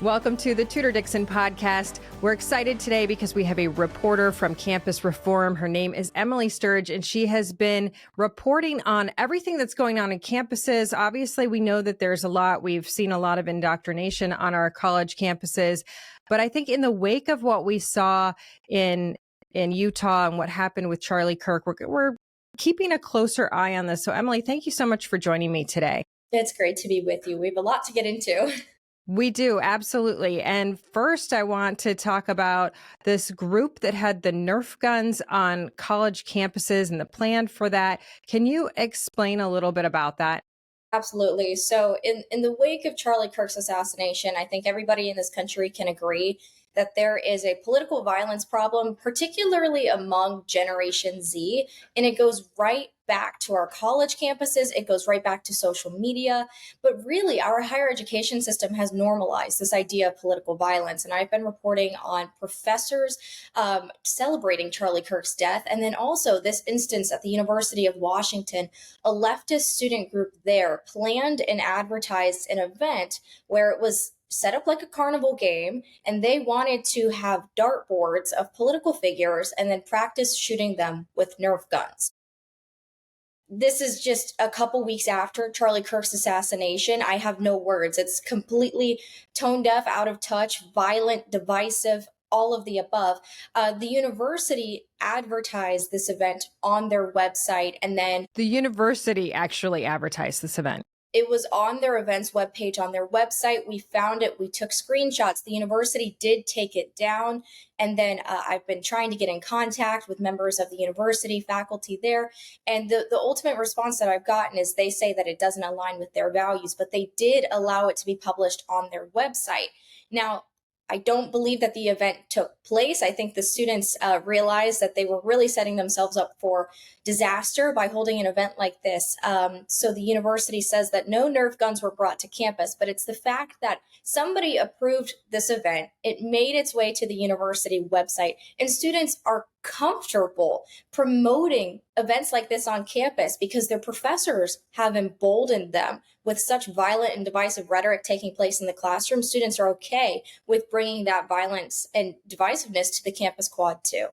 Welcome to the Tudor Dixon Podcast. We're excited today because we have a reporter from Campus Reform. Her name is Emily Sturge, and she has been reporting on everything that's going on in campuses. Obviously, we know that there's a lot. We've seen a lot of indoctrination on our college campuses. But I think in the wake of what we saw in Utah and what happened with Charlie Kirk, we're keeping a closer eye on this. So, Emily, thank you so much for joining me today. It's great to be with you. We have a lot to get into. We do, absolutely. And first, I want to talk about this group that had the Nerf guns on college campuses and the plan for that. Can you explain a little bit about that? Absolutely. So in the wake of Charlie Kirk's assassination, I think everybody in this country can agree that there is a political violence problem, particularly among Generation Z, and it goes right back to our college campuses. It goes right back to social media. But really, our higher education system has normalized this idea of political violence. And I've been reporting on professors celebrating Charlie Kirk's death. And then also this instance at the University of Washington, a leftist student group there planned and advertised an event where it was set up like a carnival game, and they wanted to have dartboards of political figures and then practice shooting them with Nerf guns. This is just a couple weeks after Charlie Kirk's assassination. I have no words. It's completely tone deaf, out of touch, violent, divisive, all of the above. The university advertised this event on their website, and then The university actually advertised this event. It was on their events webpage on their website. We found it. We took screenshots. The university did take it down. And then I've been trying to get in contact with members of the university, faculty there. And the ultimate response that I've gotten is they say that it doesn't align with their values, but they did allow it to be published on their website. Now, I don't believe that the event took place. I think the students realized that they were really setting themselves up for disaster by holding an event like this. So the university says that no Nerf guns were brought to campus, but it's the fact that somebody approved this event. It made its way to the university website, and students are comfortable promoting events like this on campus because their professors have emboldened them with such violent and divisive rhetoric taking place in the classroom. Students are okay with bringing that violence and divisiveness to the campus quad too.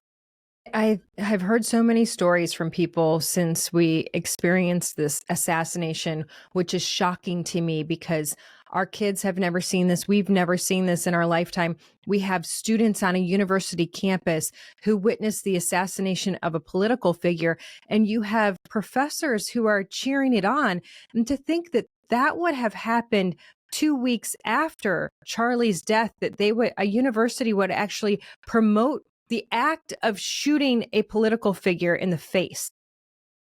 I have heard so many stories from people since we experienced this assassination, which is shocking to me because our kids have never seen this. We've never seen this in our lifetime. We have students on a university campus who witnessed the assassination of a political figure, and you have professors who are cheering it on. And to think that that would have happened 2 weeks after Charlie's death, that a university would actually promote the act of shooting a political figure in the face.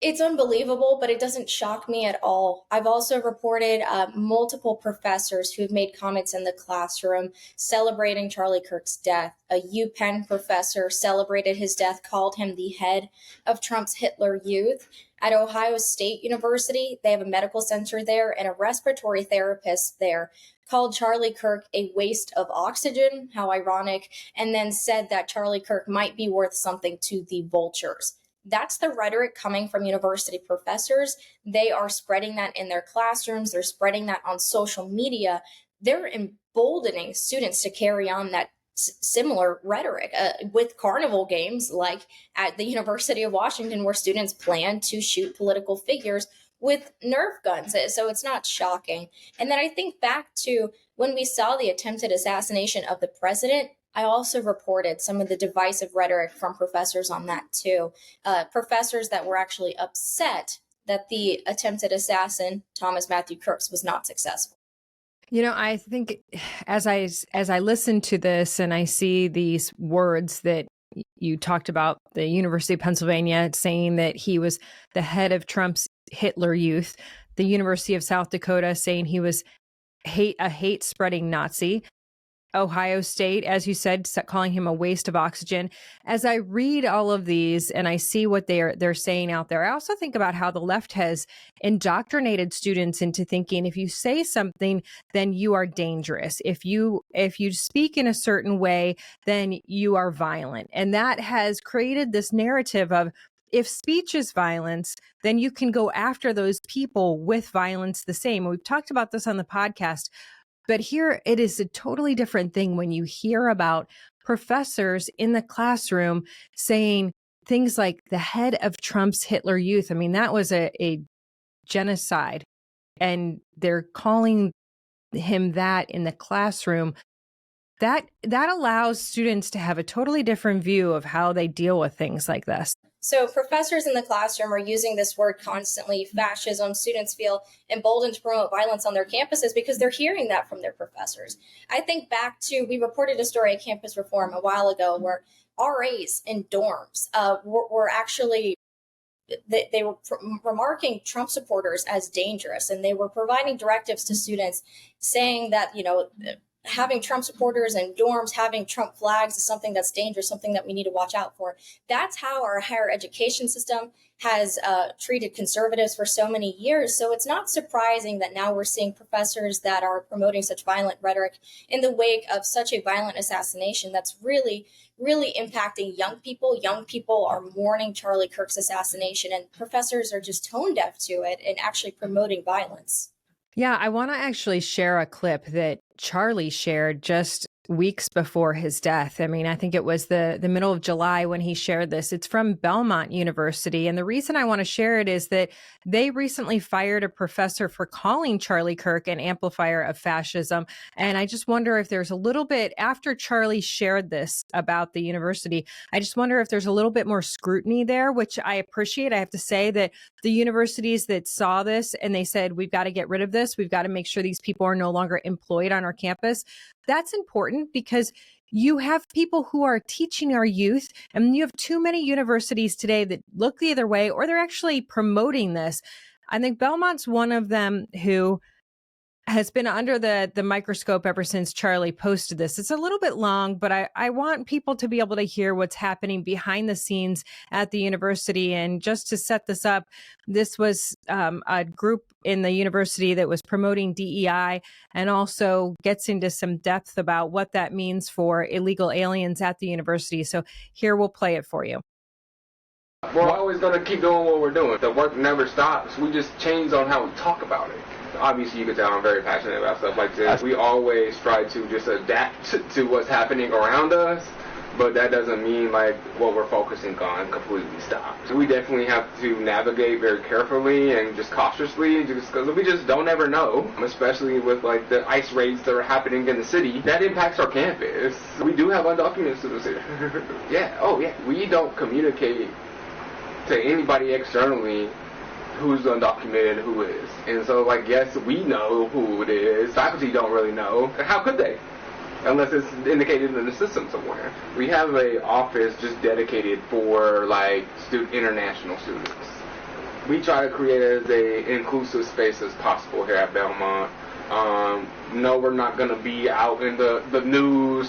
It's unbelievable, but it doesn't shock me at all. I've also reported multiple professors who've made comments in the classroom celebrating Charlie Kirk's death. A UPenn professor celebrated his death, called him the head of Trump's Hitler Youth. At Ohio State University, they have a medical center there, and a respiratory therapist there called Charlie Kirk a waste of oxygen, how ironic, and then said that Charlie Kirk might be worth something to the vultures. That's the rhetoric coming from university professors. They are spreading that in their classrooms. They're spreading that on social media. They're emboldening students to carry on that similar rhetoric with carnival games like at the University of Washington, where students plan to shoot political figures with Nerf guns. So it's not shocking. And then I think back to when we saw the attempted assassination of the president, I also reported some of the divisive rhetoric from professors on that too. Professors that were actually upset that the attempted assassin, Thomas Matthew Crooks, was not successful. You know, I think as I listen to this and I see these words that you talked about, the University of Pennsylvania saying that he was the head of Trump's Hitler Youth, the University of South Dakota saying he was a hate-spreading Nazi, Ohio State, as you said, calling him a waste of oxygen. As I read all of these and I see what they're saying out there, I also think about how the left has indoctrinated students into thinking if you say something, then you are dangerous. If you speak in a certain way, then you are violent. And that has created this narrative of if speech is violence, then you can go after those people with violence the same. We've talked about this on the podcast. But here it is a totally different thing when you hear about professors in the classroom saying things like the head of Trump's Hitler Youth. I mean, that was a genocide, and they're calling him that in the classroom. That allows students to have a totally different view of how they deal with things like this. So professors in the classroom are using this word constantly, fascism. Students feel emboldened to promote violence on their campuses because they're hearing that from their professors. I think back to, we reported a story at Campus Reform a while ago where RAs in dorms were actually, they were remarking Trump supporters as dangerous, and they were providing directives to students saying that, having Trump supporters in dorms, having Trump flags is something that's dangerous, something that we need to watch out for. That's how our higher education system has treated conservatives for so many years. So it's not surprising that now we're seeing professors that are promoting such violent rhetoric in the wake of such a violent assassination that's really, really impacting young people. Young people are mourning Charlie Kirk's assassination, and professors are just tone deaf to it and actually promoting violence. Yeah, I want to actually share a clip that Charlie shared just weeks before his death. I mean, I think it was the middle of July when he shared this. It's from Belmont University. And the reason I want to share it is that they recently fired a professor for calling Charlie Kirk an amplifier of fascism. And I just wonder if there's a little bit, after Charlie shared this about the university, I just wonder if there's a little bit more scrutiny there, which I appreciate. I have to say that the universities that saw this and they said, we've got to get rid of this, we've got to make sure these people are no longer employed on our campus. That's important because you have people who are teaching our youth, and you have too many universities today that look the other way, or they're actually promoting this. I think Belmont's one of them who has been under the microscope ever since Charlie posted this. It's a little bit long, but I want people to be able to hear what's happening behind the scenes at the university. And just to set this up, this was a group in the university that was promoting DEI and also gets into some depth about what that means for illegal aliens at the university. So here, we'll play it for you. We're always going to keep doing what we're doing. The work never stops. We just change on how we talk about it. Obviously, you can tell I'm very passionate about stuff like this. We always try to just adapt to what's happening around us, but that doesn't mean like what we're focusing on completely stops. So we definitely have to navigate very carefully and just cautiously, just because we just don't ever know, especially with like the ICE raids that are happening in the city. That impacts our campus. We do have undocumented students here. Yeah, we don't communicate to anybody externally who's undocumented, who is. And so, like, yes, we know who it is. Faculty don't really know. How could they? Unless it's indicated in the system somewhere. We have an office just dedicated for, like, international students. We try to create as an inclusive space as possible here at Belmont. No, we're not going to be out in the news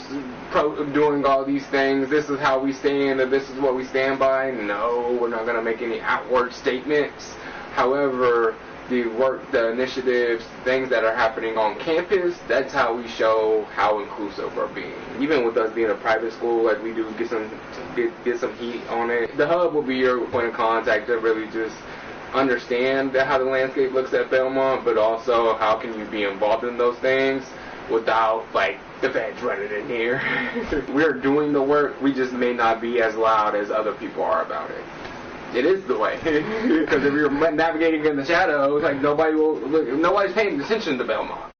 doing all these things. This is how we stand, and this is what we stand by. No, we're not going to make any outward statements. However, the work, the initiatives, things that are happening on campus, that's how we show how inclusive we're being. Even with us being a private school, like we do get some heat on it. The hub will be your point of contact to really just understand how the landscape looks at Belmont, but also how can you be involved in those things without like the feds running in here. We're doing the work, we just may not be as loud as other people are about it. It is the way, because if you're navigating in the shadows, like nobody's paying attention to Belmont.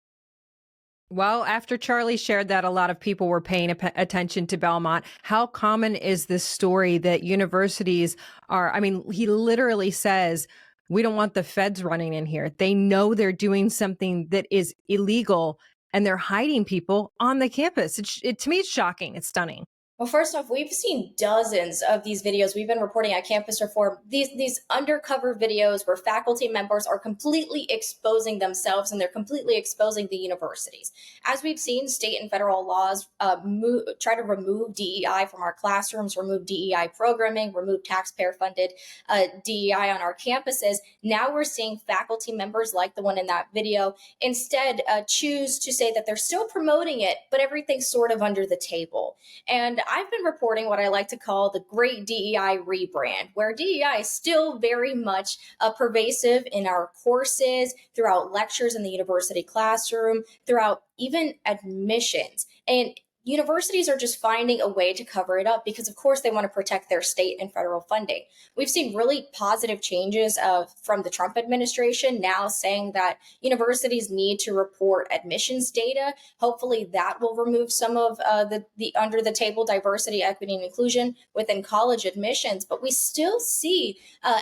Well, after Charlie shared that, a lot of people were paying attention to Belmont. How common is this story that universities are, I mean, he literally says, we don't want the feds running in here. They know they're doing something that is illegal and they're hiding people on the campus. To me, it's shocking. It's stunning. Well, first off, we've seen dozens of these videos. We've been reporting at Campus Reform, these undercover videos where faculty members are completely exposing themselves and they're completely exposing the universities. As we've seen, state and federal laws try to remove DEI from our classrooms, remove DEI programming, remove taxpayer-funded DEI on our campuses. Now we're seeing faculty members like the one in that video instead choose to say that they're still promoting it, but everything's sort of under the table. And I've been reporting what I like to call the great DEI rebrand, where DEI is still very much pervasive in our courses, throughout lectures in the university classroom, throughout even admissions. And universities are just finding a way to cover it up because, of course, they want to protect their state and federal funding. We've seen really positive changes from the Trump administration now saying that universities need to report admissions data. Hopefully that will remove some of the under the table diversity, equity, and inclusion within college admissions. But we still see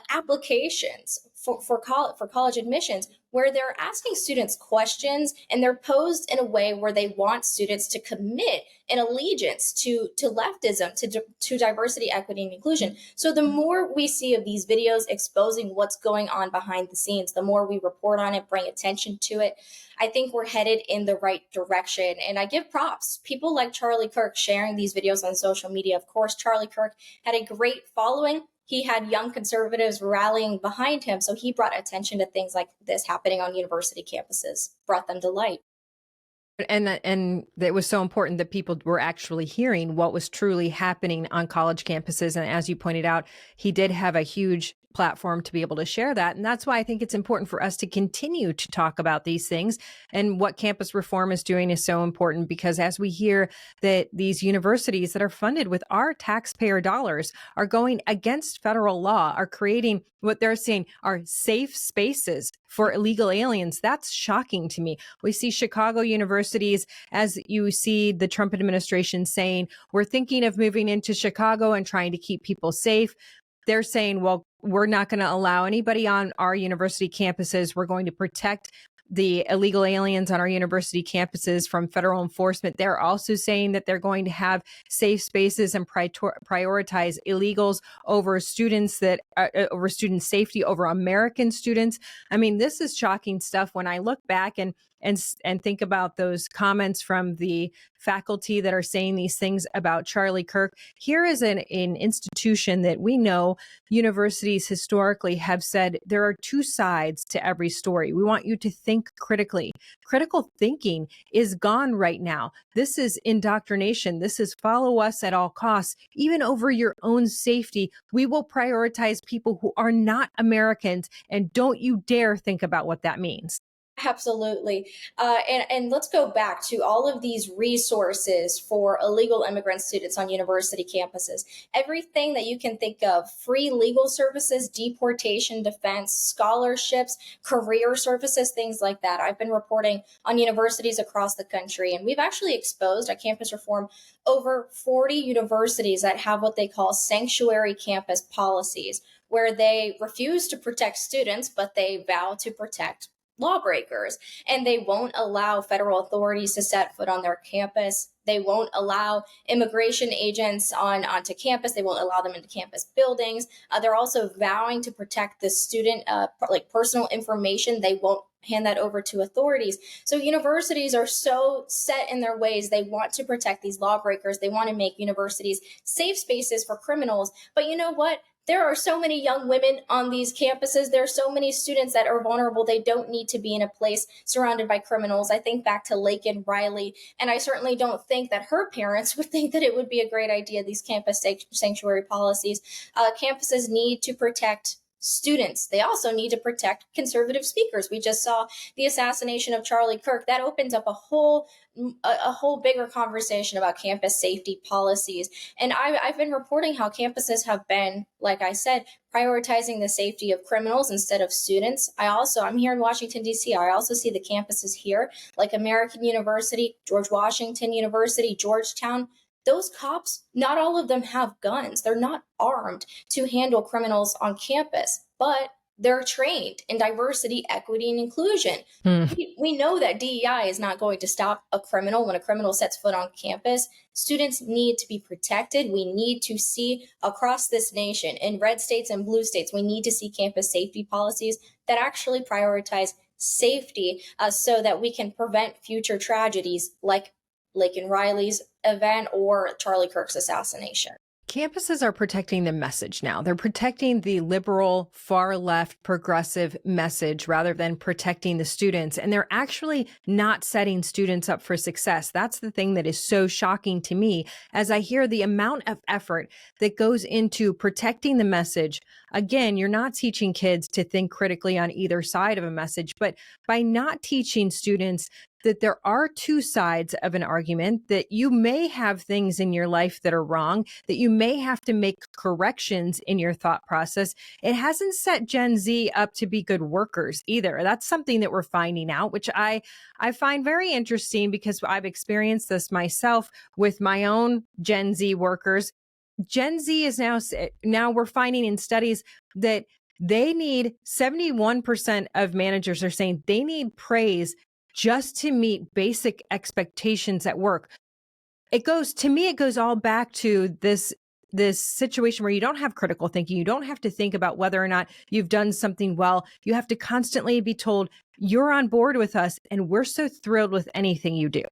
applications for college admissions where they're asking students questions, and they're posed in a way where they want students to commit an allegiance to leftism, to diversity, equity, and inclusion. So the more we see of these videos exposing what's going on behind the scenes, the more we report on it, bring attention to it, I think we're headed in the right direction. And I give props. People like Charlie Kirk sharing these videos on social media. Of course, Charlie Kirk had a great following. He had young conservatives rallying behind him. So he brought attention to things like this happening on university campuses, brought them to light. And it was so important that people were actually hearing what was truly happening on college campuses. And as you pointed out, he did have a huge platform to be able to share that. And that's why I think it's important for us to continue to talk about these things. And what campus reform is doing is so important, because as we hear that these universities that are funded with our taxpayer dollars are going against federal law, are creating what they're saying are safe spaces for illegal aliens, that's shocking to me. We see Chicago universities, as you see the Trump administration saying, we're thinking of moving into Chicago and trying to keep people safe. They're saying, well, we're not going to allow anybody on our university campuses. We're going to protect the illegal aliens on our university campuses from federal enforcement. They're also saying that they're going to have safe spaces and prioritize illegals over students, over student safety, over American students. I mean, this is shocking stuff when I look back and think about those comments from the faculty that are saying these things about Charlie Kirk. Here is an institution that we know universities historically have said there are two sides to every story. We want you to think critically. Critical thinking is gone right now. This is indoctrination. This is follow us at all costs, even over your own safety. We will prioritize people who are not Americans, and don't you dare think about what that means. Absolutely. And let's go back to all of these resources for illegal immigrant students on university campuses. Everything that you can think of: free legal services, deportation defense, scholarships, career services, things like that. I've been reporting on universities across the country, and we've actually exposed at Campus Reform over 40 universities that have what they call sanctuary campus policies, where they refuse to protect students, but they vow to protect lawbreakers, and they won't allow federal authorities to set foot on their campus. They won't allow immigration agents onto campus. They won't allow them into campus buildings. They're also vowing to protect the student personal information. They won't hand that over to authorities. So universities are so set in their ways. They want to protect these lawbreakers. They want to make universities safe spaces for criminals. But you know what? There are so many young women on these campuses. There are so many students that are vulnerable. They don't need to be in a place surrounded by criminals. I think back to Laken Riley, and I certainly don't think that her parents would think that it would be a great idea, these campus sanctuary policies. Campuses need to protect students. They also need to protect conservative speakers. We just saw the assassination of Charlie Kirk. That opens up a whole bigger conversation about campus safety policies. And I've been reporting how campuses have been, like I said, prioritizing the safety of criminals instead of students. I'm here in Washington, D.C. I also see the campuses here, like American University, George Washington University, Georgetown. Those cops, not all of them have guns. They're not armed to handle criminals on campus, but they're trained in diversity, equity, and inclusion. We know that DEI is not going to stop a criminal when a criminal sets foot on campus. Students need to be protected. We need to see across this nation, in red states and blue states, we need to see campus safety policies that actually prioritize safety so that we can prevent future tragedies like Laken Riley's event or Charlie Kirk's assassination. campuses are protecting the message now. They're protecting the liberal, far left, progressive message rather than protecting the students. And they're actually not setting students up for success. That's the thing that is so shocking to me as I hear the amount of effort that goes into protecting the message. Again, you're not teaching kids to think critically on either side of a message, but by not teaching students that there are two sides of an argument, that you may have things in your life that are wrong, that you may have to make corrections in your thought process. It hasn't set Gen Z up to be good workers either. That's something that we're finding out, which I find very interesting because I've experienced this myself with my own Gen Z workers. Gen Z is now we're finding in studies that they need 71% of managers are saying they need praise just to meet basic expectations at work. It goes all back to this situation where you don't have critical thinking. You don't have to think about whether or not you've done something well. You have to constantly be told, you're on board with us, and we're so thrilled with anything you do.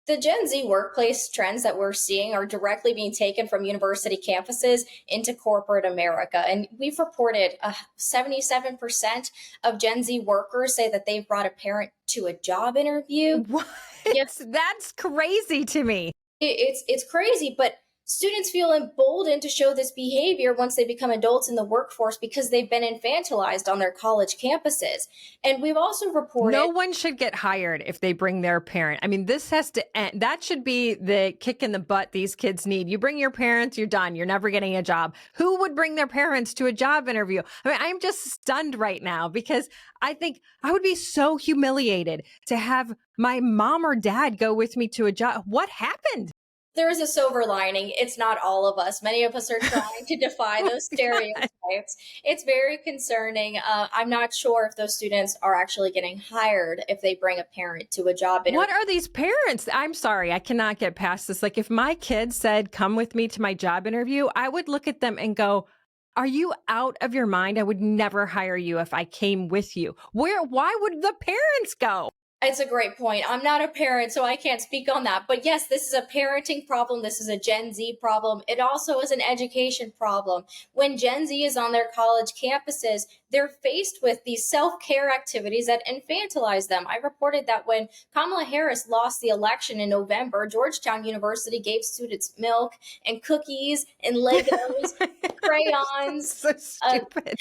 The Gen Z workplace trends that we're seeing are directly being taken from university campuses into corporate America. And we've reported 77% of Gen Z workers say that they've brought a parent to a job interview. What? Yes. That's crazy to me. It's crazy, but students feel emboldened to show this behavior once they become adults in the workforce because they've been infantilized on their college campuses. And we've also reported no one should get hired if they bring their parent. I mean, this has to end. That should be the kick in the butt these kids need. You bring your parents, you're done. You're never getting a job. Who would bring their parents to a job interview? I mean, I'm just stunned right now because I think I would be so humiliated to have my mom or dad go with me to a job. What happened? there is a silver lining. It's not all of us. Many of us are trying to defy those stereotypes. It's very concerning. I'm not sure if those students are actually getting hired if they bring a parent to a job interview. What are these parents? I'm sorry, I cannot get past this. Like, if my kid said, come with me to my job interview, I would look at them and go, are you out of your mind? I would never hire you if I came with you. Why would the parents go? It's a great point. I'm not a parent, so I can't speak on that. But yes, this is a parenting problem. This is a Gen Z problem. It also is an education problem. When Gen Z is on their college campuses, they're faced with these self-care activities that infantilize them. I reported that when Kamala Harris lost the election in November, Georgetown University gave students milk and cookies and Legos, crayons. So stupid.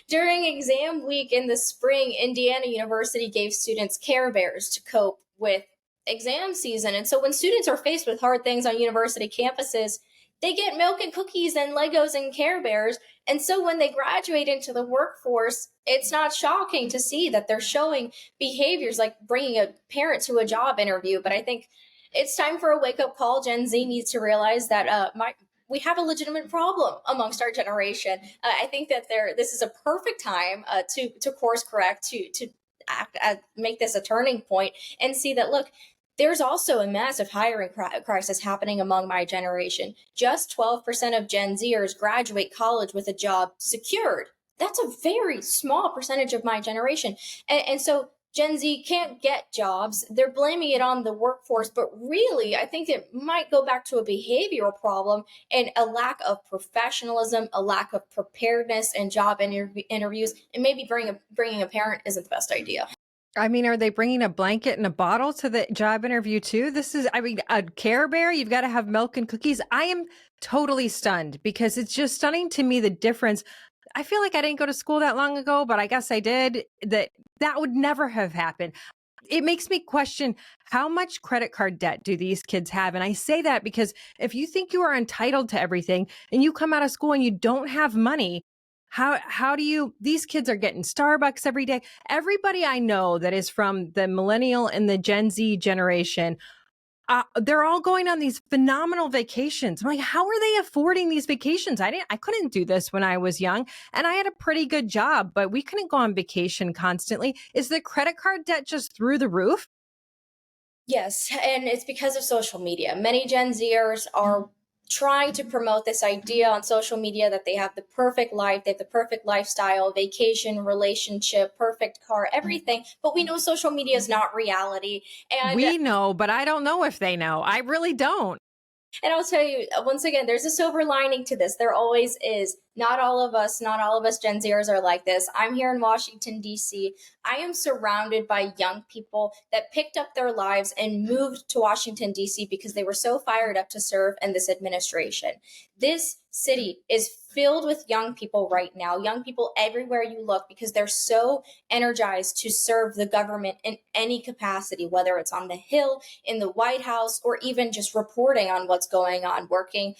During exam week in the spring, Indiana University gave students Care Bears to cope with exam season. And so when students are faced with hard things on university campuses, they get milk and cookies and Legos and Care Bears. And so when they graduate into the workforce, it's not shocking to see that they're showing behaviors like bringing a parent to a job interview. But I think it's time for a wake-up call. Gen Z needs to realize that we have a legitimate problem amongst our generation. I think that this is a perfect time to course correct, to make this a turning point and see that, look, there's also a massive hiring crisis happening among my generation. Just 12% of Gen Zers graduate college with a job secured. That's a very small percentage of my generation. And so Gen Z can't get jobs. They're blaming it on the workforce, but really, I think it might go back to a behavioral problem and a lack of professionalism, a lack of preparedness in job interviews, and maybe bringing a parent isn't the best idea. I mean, are they bringing a blanket and a bottle to the job interview too? A Care Bear, you've got to have milk and cookies. I am totally stunned because it's just stunning to me the difference. I feel like I didn't go to school that long ago, but I guess I did. That would never have happened. It makes me question how much credit card debt do these kids have? And I say that because if you think you are entitled to everything and you come out of school and you don't have money, how do you, these kids are getting Starbucks every day. Everybody I know that is from the millennial and the Gen Z generation, they're all going on these phenomenal vacations. I'm like, how are they affording these vacations? I couldn't do this when I was young and I had a pretty good job, but we couldn't go on vacation constantly. Is the credit card debt just through the roof? Yes, and it's because of social media. Many Gen Zers are trying to promote this idea on social media that they have the perfect life, they have the perfect lifestyle, vacation, relationship, perfect car, everything. But we know social media is not reality. And we know, but I don't know if they know. I really don't. And I'll tell you, once again, there's a silver lining to this. There always is. Not all of us Gen Zers are like this. I'm here in Washington, D.C. I am surrounded by young people that picked up their lives and moved to Washington, D.C. because they were so fired up to serve in this administration. This city is filled with young people right now, young people everywhere you look, because they're so energized to serve the government in any capacity, whether it's on the Hill, in the White House, or even just reporting on what's going on, working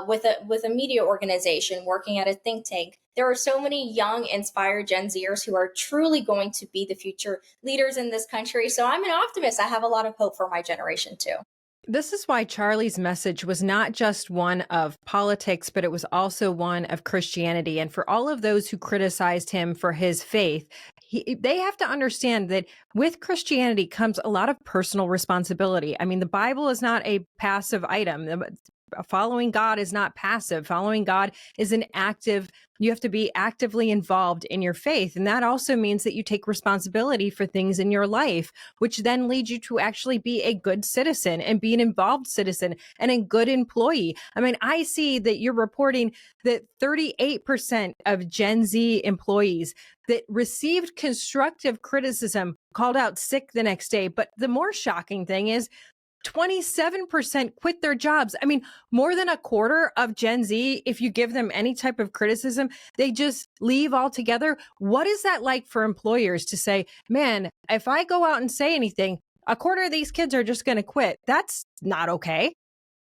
with a media organization, working at a think tank. There are so many young, inspired Gen Zers who are truly going to be the future leaders in this country. So I'm an optimist. I have a lot of hope for my generation too. This is why Charlie's message was not just one of politics, but it was also one of Christianity. And for all of those who criticized him for his faith, they have to understand that with Christianity comes a lot of personal responsibility. I mean, the Bible is not a passive item. Following God is not passive. Following God is an active, you have to be actively involved in your faith. And that also means that you take responsibility for things in your life, which then leads you to actually be a good citizen and be an involved citizen and a good employee. I mean, I see that you're reporting that 38% of Gen Z employees that received constructive criticism called out sick the next day. But the more shocking thing is 27% quit their jobs. I mean, more than a quarter of Gen Z, if you give them any type of criticism, they just leave altogether. What is that like for employers to say, man, if I go out and say anything, a quarter of these kids are just going to quit? That's not okay.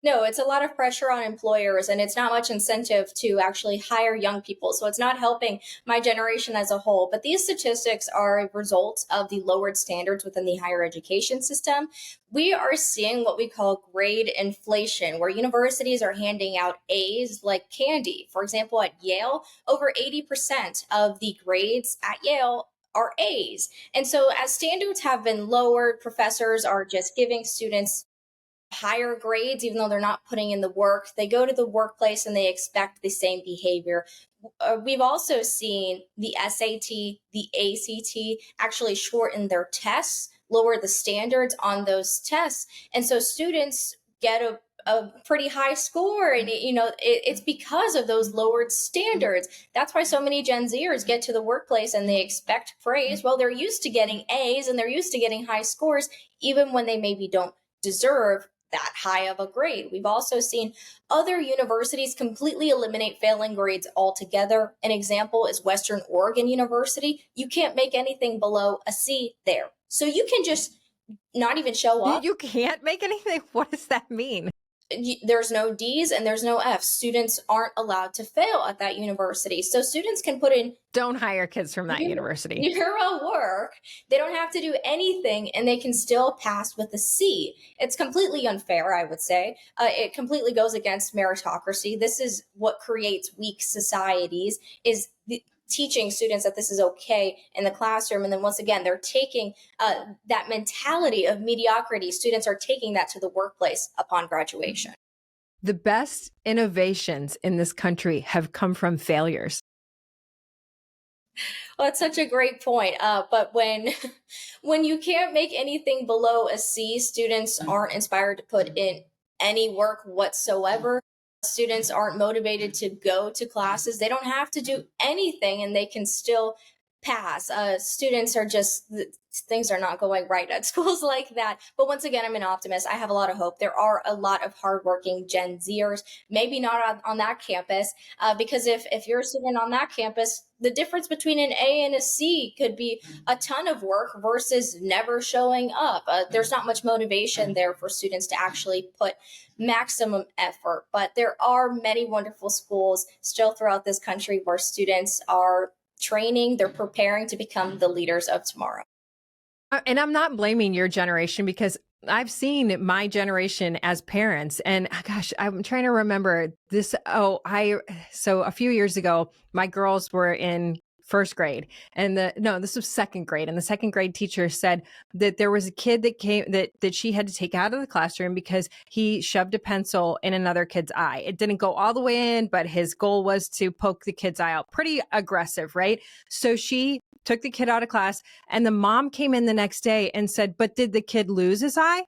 No, it's a lot of pressure on employers, and it's not much incentive to actually hire young people. So it's not helping my generation as a whole. But these statistics are a result of the lowered standards within the higher education system. We are seeing what we call grade inflation, where universities are handing out A's like candy. For example, at Yale, over 80% of the grades at Yale are A's. And so as standards have been lowered, professors are just giving students higher grades, even though they're not putting in the work. They go to the workplace and they expect the same behavior. We've also seen the SAT, the ACT actually shorten their tests, lower the standards on those tests. And so students get a pretty high score. And, it's because of those lowered standards. That's why so many Gen Zers get to the workplace and they expect praise. Well, they're used to getting A's and they're used to getting high scores, even when they maybe don't deserve that high of a grade. We've also seen other universities completely eliminate failing grades altogether. An example is Western Oregon University. You can't make anything below a C there. So you can just not even show up. You can't make anything? What does that mean? There's no D's and there's no F's. Students aren't allowed to fail at that university. So students can put in Don't hire kids from that university. Zero work. They don't have to do anything and they can still pass with a C. It's completely unfair, I would say. It completely goes against meritocracy. This is what creates weak societies, is teaching students that this is okay in the classroom. And then once again, they're taking that mentality of mediocrity. Students are taking that to the workplace upon graduation. The best innovations in this country have come from failures. Well, that's such a great point. But when you can't make anything below a C, students aren't inspired to put in any work whatsoever. Students aren't motivated to go to classes. They don't have to do anything and they can still pass. Students are just, things are not going right at schools like that. But once again, I'm an optimist. I have a lot of hope. There are a lot of hardworking Gen Zers, maybe not on that campus, because if you're a student on that campus, the difference between an A and a C could be a ton of work versus never showing up. There's not much motivation there for students to actually put maximum effort. But there are many wonderful schools still throughout this country where students are training, they're preparing to become the leaders of tomorrow. And I'm not blaming your generation because I've seen my generation as parents, and gosh, I'm trying to remember this. So a few years ago, my girls were in first grade and this was second grade. And the second grade teacher said that there was a kid that came that she had to take out of the classroom because he shoved a pencil in another kid's eye. It didn't go all the way in, but his goal was to poke the kid's eye out. Pretty aggressive, right? So she took the kid out of class and the mom came in the next day and said, but did the kid lose his eye?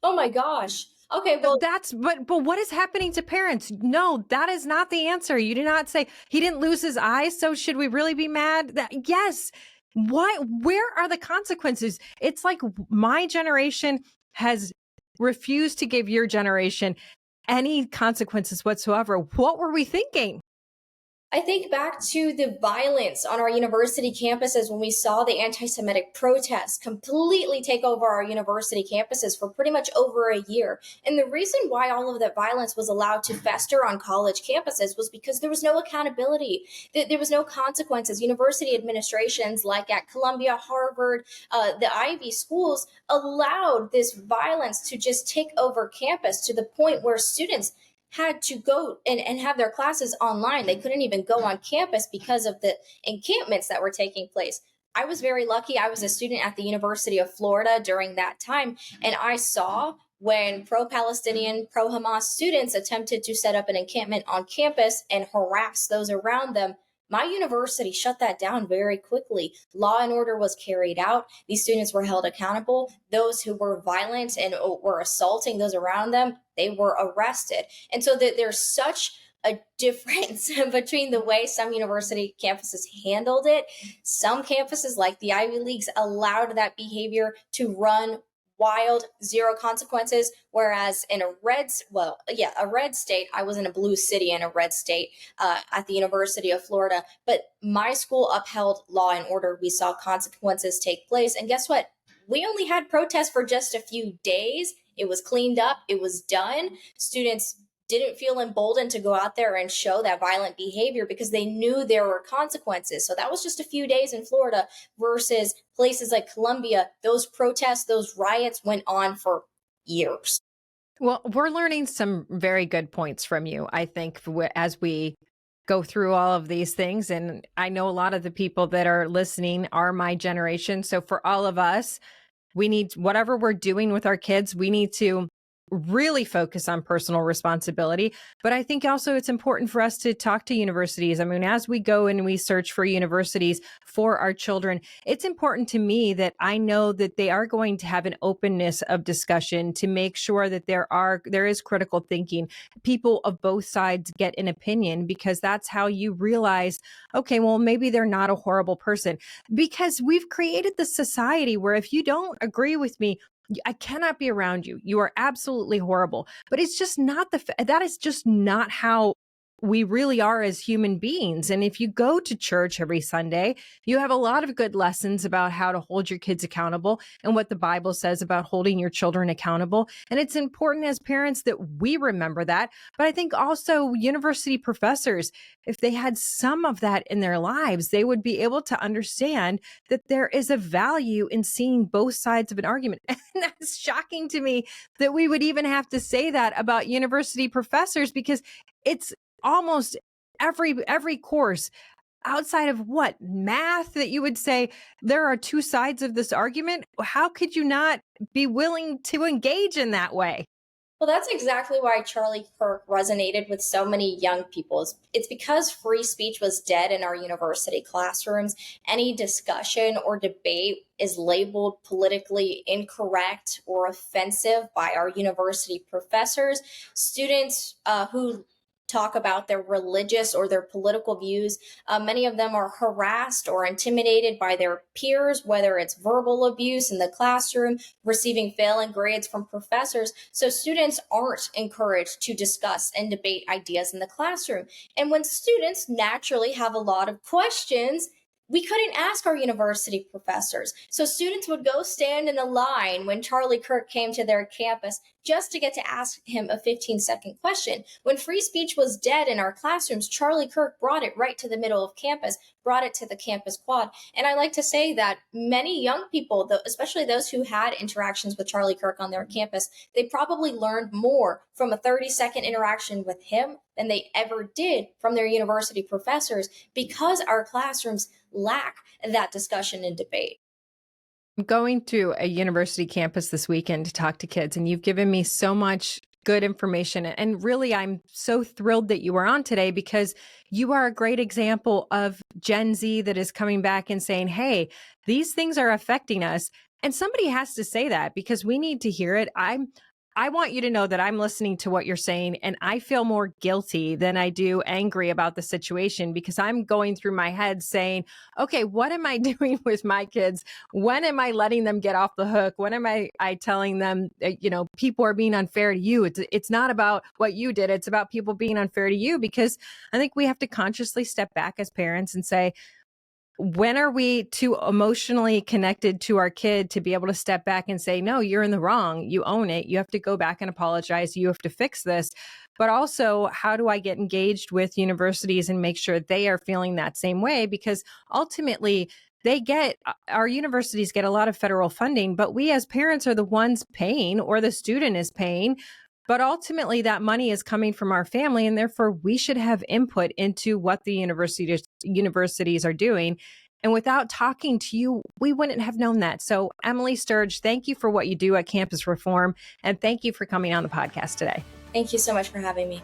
Oh my gosh. Okay, well, But what is happening to parents? No, that is not the answer. You did not say he didn't lose his eyes, so should we really be mad? Yes. Where are the consequences? It's like my generation has refused to give your generation any consequences whatsoever. What were we thinking? I think back to the violence on our university campuses when we saw the anti-Semitic protests completely take over our university campuses for pretty much over a year. And the reason why all of that violence was allowed to fester on college campuses was because there was no accountability. There was no consequences. University administrations like at Columbia, Harvard, the Ivy schools allowed this violence to just take over campus to the point where students had to go and have their classes online. They couldn't even go on campus because of the encampments that were taking place. I was very lucky. I was a student at the University of Florida during that time, and I saw when pro-Palestinian, pro-Hamas students attempted to set up an encampment on campus and harass those around them. My university shut that down very quickly. Law and order was carried out. These students were held accountable. Those who were violent and were assaulting those around them, they were arrested. And so there's such a difference between the way some university campuses handled it. Some campuses, like the Ivy Leagues, allowed that behavior to run wild, zero consequences. Whereas in a red state, I was in a blue city in a red state at the University of Florida, but my school upheld law and order. We saw consequences take place. And guess what? We only had protests for just a few days. It was cleaned up. It was done. Students didn't feel emboldened to go out there and show that violent behavior because they knew there were consequences. So that was just a few days in Florida versus places like Columbia. Those protests, those riots went on for years. Well, we're learning some very good points from you, I think, as we go through all of these things. And I know a lot of the people that are listening are my generation. So for all of us, we need, whatever we're doing with our kids, we need to really focus on personal responsibility. But I think also it's important for us to talk to universities. I mean, as we go and we search for universities for our children, it's important to me that I know that they are going to have an openness of discussion to make sure that there is critical thinking. People of both sides get an opinion, because that's how you realize, okay, well, maybe they're not a horrible person. Because we've created this society where if you don't agree with me, I cannot be around you. You are absolutely horrible. But it's just not that is just not how we really are as human beings. And if you go to church every Sunday, you have a lot of good lessons about how to hold your kids accountable and what the Bible says about holding your children accountable. And it's important as parents that we remember that. But I think also university professors, if they had some of that in their lives, they would be able to understand that there is a value in seeing both sides of an argument. And that's shocking to me that we would even have to say that about university professors, because it's almost every course outside of math that you would say there are two sides of this argument. How could you not be willing to engage in that way? Well, that's exactly why Charlie Kirk resonated with so many young people. It's because free speech was dead in our university classrooms. Any discussion or debate is labeled politically incorrect or offensive by our university professors. Students who talk about their religious or their political views, many of them are harassed or intimidated by their peers, whether it's verbal abuse in the classroom, receiving failing grades from professors. So students aren't encouraged to discuss and debate ideas in the classroom. And when students naturally have a lot of questions, we couldn't ask our university professors. So students would go stand in a line when Charlie Kirk came to their campus just to get to ask him a 15-second question. When free speech was dead in our classrooms, Charlie Kirk brought it right to the middle of campus, brought it to the campus quad. And I like to say that many young people, especially those who had interactions with Charlie Kirk on their campus, they probably learned more from a 30-second interaction with him than they ever did from their university professors, because our classrooms lack that discussion and debate. I'm going to a university campus this weekend to talk to kids, and you've given me so much good information. And really, I'm so thrilled that you are on today, because you are a great example of Gen Z that is coming back and saying, hey, these things are affecting us. And somebody has to say that, because we need to hear it. I want you to know that I'm listening to what you're saying, and I feel more guilty than I do angry about the situation, because I'm going through my head saying, okay, what am I doing with my kids? When am I letting them get off the hook? When am I telling them, people are being unfair to you? It's not about what you did. It's about people being unfair to you, because I think we have to consciously step back as parents and say, when are we too emotionally connected to our kid to be able to step back and say, no, you're in the wrong. You own it. You have to go back and apologize. You have to fix this. But also, how do I get engaged with universities and make sure they are feeling that same way? Because ultimately, our universities get a lot of federal funding, but we as parents are the ones paying, or the student is paying. But ultimately, that money is coming from our family, and therefore we should have input into what the universities are doing. And without talking to you, we wouldn't have known that. So, Emily Sturge, thank you for what you do at Campus Reform, and thank you for coming on the podcast today. Thank you so much for having me.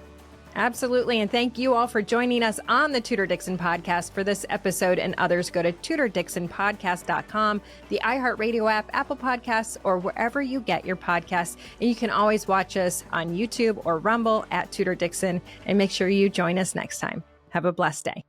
Absolutely. And thank you all for joining us on the Tudor Dixon Podcast. For this episode and others, go to TudorDixonPodcast.com, the iHeartRadio app, Apple Podcasts, or wherever you get your podcasts. And you can always watch us on YouTube or Rumble at Tudor Dixon. And make sure you join us next time. Have a blessed day.